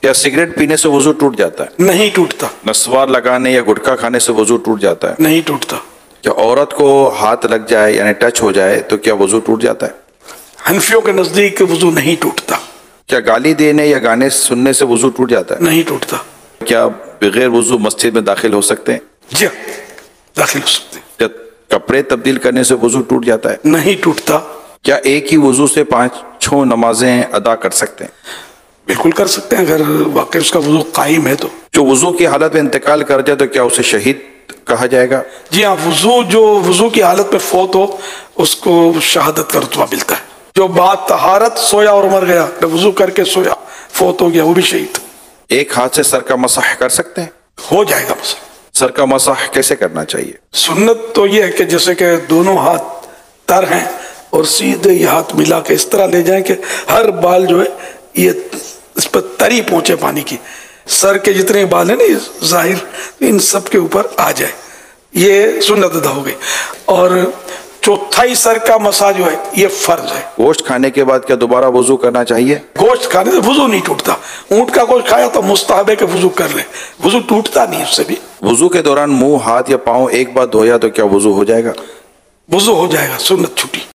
کیا سگریٹ پینے سے وضو ٹوٹ جاتا ہے؟ نہیں ٹوٹتا. نسوار لگانے یا گٹکا کھانے سے وضو ٹوٹ جاتا ہے؟ نہیں ٹوٹتا. کیا عورت کو ہاتھ لگ جائے یعنی ٹچ ہو جائے تو کیا وضو ٹوٹ جاتا ہے؟ حنفیوں کے نزدیک وضو نہیں ٹوٹتا. کیا گالی دینے یا گانے سننے سے وضو ٹوٹ جاتا ہے؟ نہیں ٹوٹتا. کیا بغیر وضو مسجد میں داخل ہو سکتے ہیں؟ جی داخل ہو سکتے ہیں. کیا کپڑے تبدیل کرنے سے وضو ٹوٹ جاتا ہے؟ نہیں ٹوٹتا. کیا ایک ہی وضو سے 5 نمازیں ادا کر سکتے ہیں؟ بالکل کر سکتے ہیں اگر واقعی اس کا وضو قائم ہے تو. جو وضو کی حالت میں انتقال کر جائے تو کیا اسے شہید کہا جائے گا؟ جی ہاں، جو وضو کی حالت میں فوت ہو اس کو شہادت کا رتبہ ملتا ہے. جو بعد طہارت سویا اور مر گیا، وضو کر کے سویا فوت ہو گیا، وہ بھی شہید. ایک ہاتھ سے سر کا مسح کر سکتے ہیں؟ ہو جائے گا. بس سر کا مسح کیسے کرنا چاہیے؟ سنت تو یہ ہے کہ جیسے کہ دونوں ہاتھ تر ہیں اور سیدھے یہ ہاتھ ملا کے اس طرح لے جائیں کہ ہر بال جو ہے یہ اس پر تری پہنچے پانی کی. سر کے جتنے بال ہیں نا ظاہر، ان سب کے اوپر آ جائے. یہ سنت ادا ہو گئی. اور چوتھائی سر کا مسح جو ہے یہ فرض ہے. گوشت کھانے کے بعد کیا دوبارہ وضو کرنا چاہیے؟ گوشت کھانے سے وضو نہیں ٹوٹتا. اونٹ کا گوشت کھایا تو مستحب ہے کہ وضو کر لے، وضو ٹوٹتا نہیں اس سے بھی. وضو کے دوران منہ، ہاتھ یا پاؤں ایک بار دھویا تو کیا وضو ہو جائے گا؟ وضو ہو جائے گا، سنت چھٹی.